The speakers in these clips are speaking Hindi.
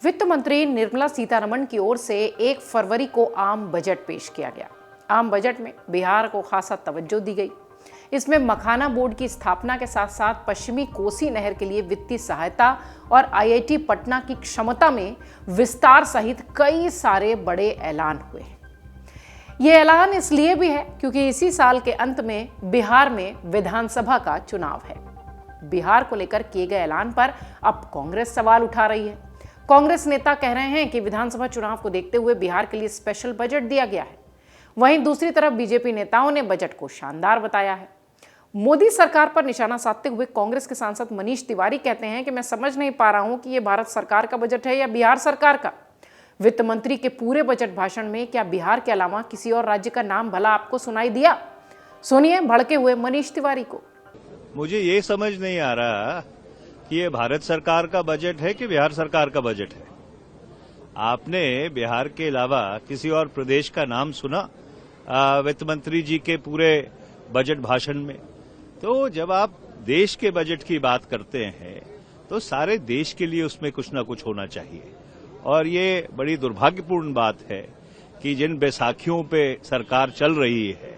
वित्त मंत्री निर्मला सीतारमण की ओर से 1 फरवरी को आम बजट पेश किया गया। आम बजट में बिहार को खासा तवज्जो दी गई। इसमें मखाना बोर्ड की स्थापना के साथ साथ पश्चिमी कोसी नहर के लिए वित्तीय सहायता और आईआईटी पटना की क्षमता में विस्तार सहित कई सारे बड़े ऐलान हुए हैं। ये ऐलान इसलिए भी है क्योंकि इसी साल के अंत में बिहार में विधानसभा का चुनाव है। बिहार को लेकर किए गए ऐलान पर अब कांग्रेस सवाल उठा रही है। कांग्रेस नेता कह रहे हैं कि विधानसभा चुनाव को देखते हुए बिहार के लिए स्पेशल बजट दिया गया है। वहीं दूसरी तरफ बीजेपी नेताओं ने बजट को शानदार बताया है। मोदी सरकार पर निशाना साधते हुए कांग्रेस के सांसद मनीष तिवारी कहते हैं कि मैं समझ नहीं पा रहा हूं कि यह भारत सरकार का बजट है या बिहार सरकार का। वित्त मंत्री के पूरे बजट भाषण में क्या बिहार के अलावा किसी और राज्य का नाम भला आपको सुनाई दिया? सुनिए भड़के हुए मनीष तिवारी को। मुझे ये समझ नहीं आ रहा कि ये भारत सरकार का बजट है कि बिहार सरकार का बजट है। आपने बिहार के अलावा किसी और प्रदेश का नाम सुना वित्त मंत्री जी के पूरे बजट भाषण में? तो जब आप देश के बजट की बात करते हैं तो सारे देश के लिए उसमें कुछ ना कुछ होना चाहिए। और ये बड़ी दुर्भाग्यपूर्ण बात है कि जिन बैसाखियों पे सरकार चल रही है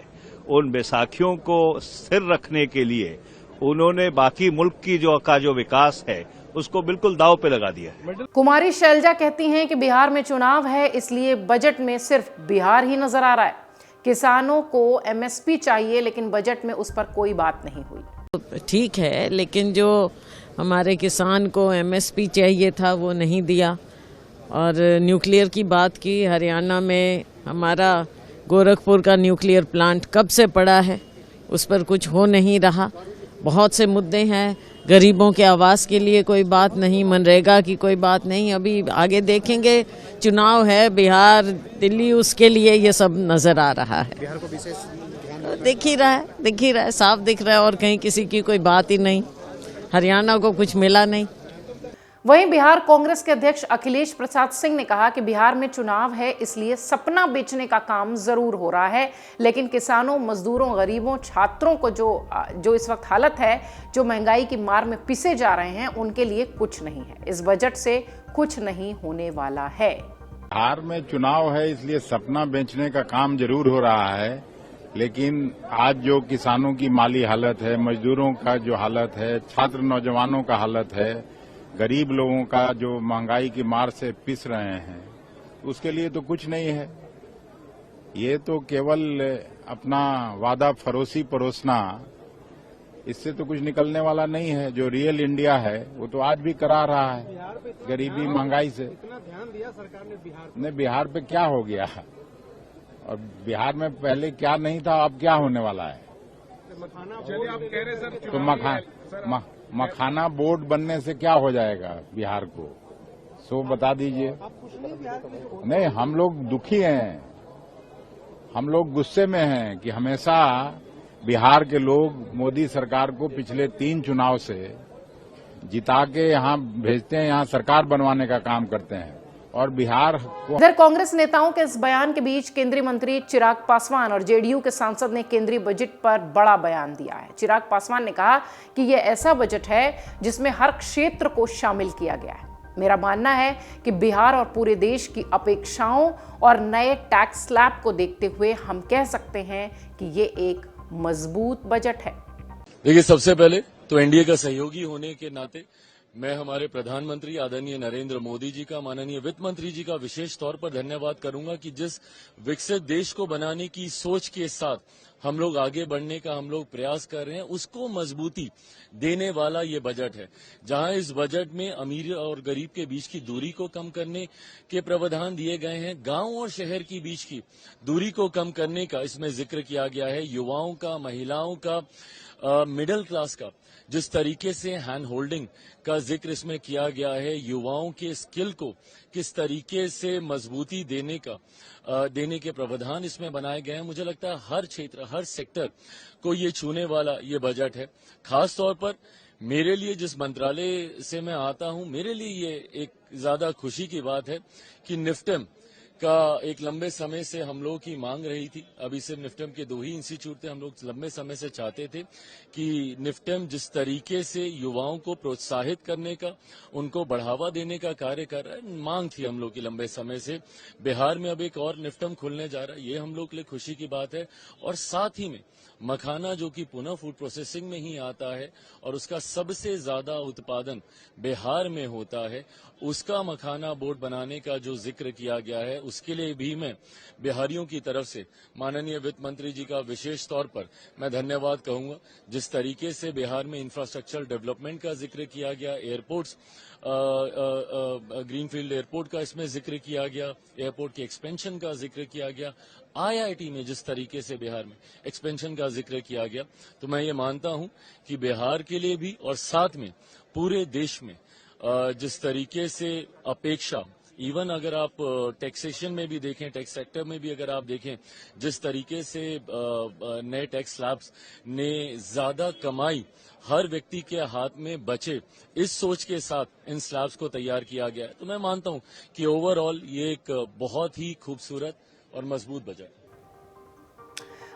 उन बैसाखियों को स्थिर रखने के लिए उन्होंने बाकी मुल्क की जो विकास है उसको बिल्कुल दांव पे लगा दिया है। कुमारी शैलजा कहती हैं कि बिहार में चुनाव है इसलिए बजट में सिर्फ बिहार ही नजर आ रहा है। किसानों को एमएसपी चाहिए लेकिन बजट में उस पर कोई बात नहीं हुई। ठीक है, लेकिन जो हमारे किसान को एमएसपी चाहिए था वो नहीं दिया। और न्यूक्लियर की बात की, हरियाणा में हमारा गोरखपुर का न्यूक्लियर प्लांट कब से पड़ा है, उस पर कुछ हो नहीं रहा। बहुत से मुद्दे हैं, गरीबों के आवास के लिए कोई बात नहीं, मनरेगा की कोई बात नहीं। अभी आगे देखेंगे, चुनाव है बिहार दिल्ली, उसके लिए ये सब नजर आ रहा है। बिहार को विशेष ध्यान दिख ही रहा है, साफ दिख रहा है। और कहीं किसी की कोई बात ही नहीं, हरियाणा को कुछ मिला नहीं। वहीं बिहार कांग्रेस के अध्यक्ष अखिलेश प्रसाद सिंह ने कहा कि बिहार में चुनाव है इसलिए सपना बेचने का काम जरूर हो रहा है, लेकिन किसानों, मजदूरों, गरीबों, छात्रों को जो इस वक्त हालत है, जो महंगाई की मार में पिसे जा रहे हैं, उनके लिए कुछ नहीं है। इस बजट से कुछ नहीं होने वाला है। बिहार में चुनाव है इसलिए सपना बेचने का काम जरूर हो रहा है, लेकिन आज जो किसानों की माली हालत है, मजदूरों का जो हालत है, छात्र नौजवानों का हालत है, गरीब लोगों का जो महंगाई की मार से पिस रहे हैं, उसके लिए तो कुछ नहीं है। ये तो केवल अपना वादा फरोसी परोसना, इससे तो कुछ निकलने वाला नहीं है। जो रियल इंडिया है वो तो आज भी करा रहा है गरीबी महंगाई से। इतना ध्यान दिया सरकार ने बिहार ने बिहार पे क्या हो गया, और बिहार में पहले क्या नहीं था, अब क्या होने वाला है? चलिए आप कह रहे सर तो मखाना बोर्ड बनने से क्या हो जाएगा बिहार को, सो बता दीजिए। नहीं, हम लोग दुखी हैं, हम लोग गुस्से में हैं कि हमेशा बिहार के लोग मोदी सरकार को पिछले 3 चुनाव से जिता के यहाँ भेजते हैं, यहाँ सरकार बनवाने का काम करते हैं, और बिहार को। इधर कांग्रेस नेताओं के इस बयान के बीच केंद्रीय मंत्री चिराग पासवान और जेडीयू के सांसद ने केंद्रीय बजट पर बड़ा बयान दिया है। चिराग पासवान ने कहा कि यह ऐसा बजट है जिसमें हर क्षेत्र को शामिल किया गया है। मेरा मानना है कि बिहार और पूरे देश की अपेक्षाओं और नए टैक्स स्लैब को देखते हुए हम कह सकते हैं कि ये एक मजबूत बजट है। देखिए, सबसे पहले तो एनडीए का सहयोगी होने के नाते मैं हमारे प्रधानमंत्री आदरणीय नरेंद्र मोदी जी का, माननीय वित्त मंत्री जी का विशेष तौर पर धन्यवाद करूंगा कि जिस विकसित देश को बनाने की सोच के साथ हम लोग आगे बढ़ने का हम लोग प्रयास कर रहे हैं, उसको मजबूती देने वाला ये बजट है। जहां इस बजट में अमीर और गरीब के बीच की दूरी को कम करने के प्रावधान दिए गए हैं, गांव और शहर के बीच की दूरी को कम करने का इसमें जिक्र किया गया है, युवाओं का, महिलाओं का, मिडिल क्लास का जिस तरीके से हैंड होल्डिंग का जिक्र इसमें किया गया है, युवाओं के स्किल को किस तरीके से मजबूती देने के प्रावधान इसमें बनाए गए हैं। मुझे लगता है हर क्षेत्र, हर सेक्टर को ये छूने वाला ये बजट है। खास तौर पर मेरे लिए, जिस मंत्रालय से मैं आता हूं, मेरे लिए ये एक ज्यादा खुशी की बात है कि निफ्टेम का एक लंबे समय से हम लोगों की मांग रही थी। अभी सिर्फ निफ्टम के 2 ही इंस्टीट्यूट थे। हम लोग लंबे समय से चाहते थे कि निफ्टम जिस तरीके से युवाओं को प्रोत्साहित करने का, उनको बढ़ावा देने का कार्य कर रहा है, मांग थी हम लोग की लंबे समय से। बिहार में अब एक और निफ्टम खुलने जा रहा है, ये हम लोग के लिए खुशी की बात है। और साथ ही में मखाना जो कि पुनः फूड प्रोसेसिंग में ही आता है और उसका सबसे ज्यादा उत्पादन बिहार में होता है, उसका मखाना बोर्ड बनाने का जो जिक्र किया गया है, उसके लिए भी मैं बिहारियों की तरफ से माननीय वित्त मंत्री जी का विशेष तौर पर मैं धन्यवाद कहूंगा। जिस तरीके से बिहार में इंफ्रास्ट्रक्चर डेवलपमेंट का जिक्र किया गया, एयरपोर्ट्स, ग्रीनफील्ड एयरपोर्ट का इसमें जिक्र किया गया, एयरपोर्ट की एक्सपेंशन का जिक्र किया गया, IIT में जिस तरीके से बिहार में एक्सपेंशन का जिक्र किया गया, तो मैं ये मानता हूं कि बिहार के लिए भी और साथ में पूरे देश में जिस तरीके से अपेक्षा, इवन अगर आप टैक्सेशन में भी देखें, टैक्स सेक्टर में भी अगर आप देखें, जिस तरीके से नए टैक्स स्लैब्स ने ज्यादा कमाई हर व्यक्ति के हाथ में बचे, इस सोच के साथ इन स्लैब्स को तैयार किया गया है, तो मैं मानता हूं कि ओवरऑल ये एक बहुत ही खूबसूरत और मजबूत बजट।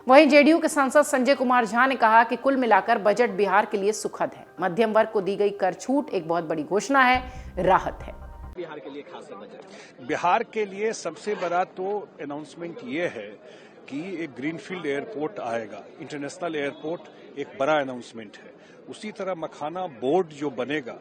वहीं जेडीयू के सांसद संजय कुमार झा ने कहा कि कुल मिलाकर बजट बिहार के लिए सुखद है। मध्यम वर्ग को दी गई कर छूट एक बहुत बड़ी घोषणा है, राहत है। बिहार के लिए खास बजट, बिहार के लिए सबसे बड़ा तो अनाउंसमेंट ये है कि एक ग्रीनफील्ड एयरपोर्ट आएगा, इंटरनेशनल एयरपोर्ट एक बड़ा अनाउंसमेंट है। उसी तरह मखाना बोर्ड जो बनेगा,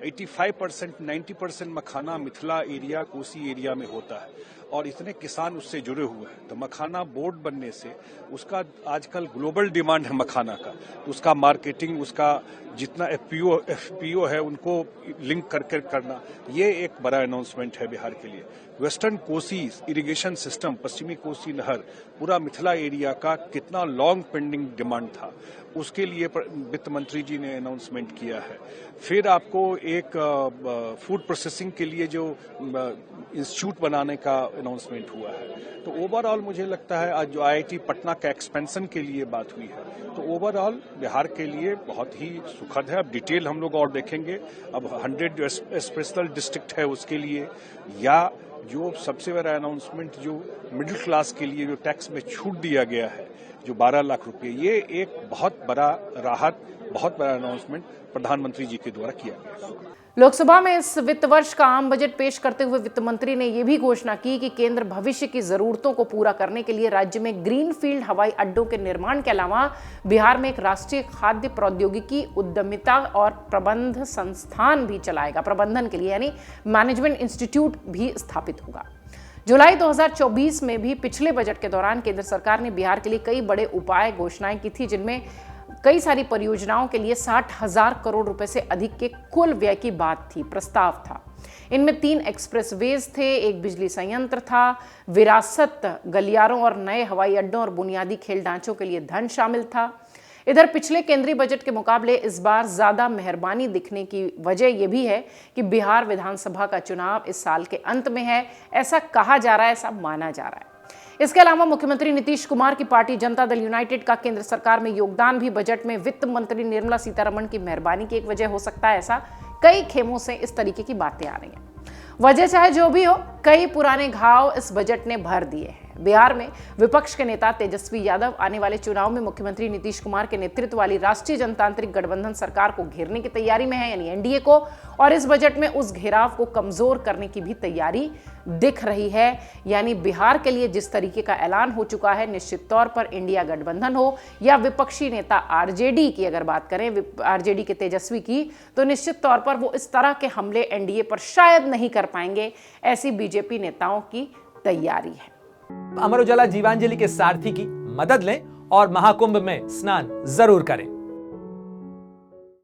85% 90% मखाना मिथिला एरिया, कोसी एरिया में होता है और इतने किसान उससे जुड़े हुए हैं, तो मखाना बोर्ड बनने से उसका आजकल ग्लोबल डिमांड है मखाना का, तो उसका मार्केटिंग, उसका जितना एफपीओ है उनको लिंक करके करना, ये एक बड़ा अनाउंसमेंट है बिहार के लिए। वेस्टर्न कोसी इरिगेशन सिस्टम, पश्चिमी कोसी नहर, पूरा मिथिला एरिया का कितना लॉन्ग पेंडिंग डिमांड था, उसके लिए वित्त मंत्री जी ने अनाउंसमेंट किया है। फिर आपको एक फूड प्रोसेसिंग के लिए जो इंस्टीट्यूट बनाने का अनाउंसमेंट हुआ है। तो ओवरऑल मुझे लगता है आज जो IIT पटना का एक्सपेंशन के लिए बात हुई है, तो ओवरऑल बिहार के लिए बहुत ही सुखद है। अब डिटेल हम लोग और देखेंगे, अब 100 स्पेशल डिस्ट्रिक्ट है उसके लिए, या जो सबसे बड़ा अनाउंसमेंट जो मिडिल क्लास के लिए जो टैक्स में छूट दिया गया है जो 12 लाख रुपए, ये एक बहुत बड़ा राहत, बहुत बड़ा अनाउंसमेंट प्रधानमंत्री जी के द्वारा किया गया। लोकसभा में इस वित्त वर्ष का आम बजट पेश करते हुए वित्त मंत्री ने यह भी घोषणा की कि केंद्र भविष्य की जरूरतों को पूरा करने के लिए राज्य में ग्रीनफील्ड हवाई अड्डों के निर्माण के अलावा बिहार में एक राष्ट्रीय खाद्य प्रौद्योगिकी उद्यमिता और प्रबंध संस्थान भी चलाएगा। प्रबंधन के लिए यानी मैनेजमेंट इंस्टीट्यूट भी स्थापित होगा। जुलाई 2024 में भी पिछले बजट के दौरान केंद्र सरकार ने बिहार के लिए कई बड़े उपाय घोषणाएं की थी, जिनमें कई सारी परियोजनाओं के लिए 60,000 करोड़ रुपए से अधिक के कुल व्यय की बात थी, प्रस्ताव था। इनमें 3 एक्सप्रेसवेज थे, एक बिजली संयंत्र था, विरासत गलियारों और नए हवाई अड्डों और बुनियादी खेल ढांचों के लिए धन शामिल था। इधर पिछले केंद्रीय बजट के मुकाबले इस बार ज्यादा मेहरबानी दिखने की वजह यह भी है कि बिहार विधानसभा का चुनाव इस साल के अंत में है, ऐसा कहा जा रहा है, ऐसा माना जा रहा है। इसके अलावा मुख्यमंत्री नीतीश कुमार की पार्टी जनता दल यूनाइटेड का केंद्र सरकार में योगदान भी बजट में वित्त मंत्री निर्मला सीतारमण की मेहरबानी की एक वजह हो सकता है। ऐसा कई खेमों से इस तरीके की बातें आ रही हैं। वजह चाहे जो भी हो, कई पुराने घाव इस बजट ने भर दिए हैं। बिहार में विपक्ष के नेता तेजस्वी यादव आने वाले चुनाव में मुख्यमंत्री नीतीश कुमार के नेतृत्व वाली राष्ट्रीय जनतांत्रिक गठबंधन सरकार को घेरने की तैयारी में है, यानी एनडीए को, और इस बजट में उस घेराव को कमजोर करने की भी तैयारी दिख रही है। यानी बिहार के लिए जिस तरीके का ऐलान हो चुका है, निश्चित तौर पर इंडिया गठबंधन हो या विपक्षी नेता आरजेडी की अगर बात करें, आरजेडी के तेजस्वी की, तो निश्चित तौर पर वो इस तरह के हमले एनडीए पर शायद नहीं कर पाएंगे, ऐसी बीजेपी नेताओं की तैयारी है। अमर उजाला जीवांजलि के सारथी की मदद लें और महाकुंभ में स्नान जरूर करें।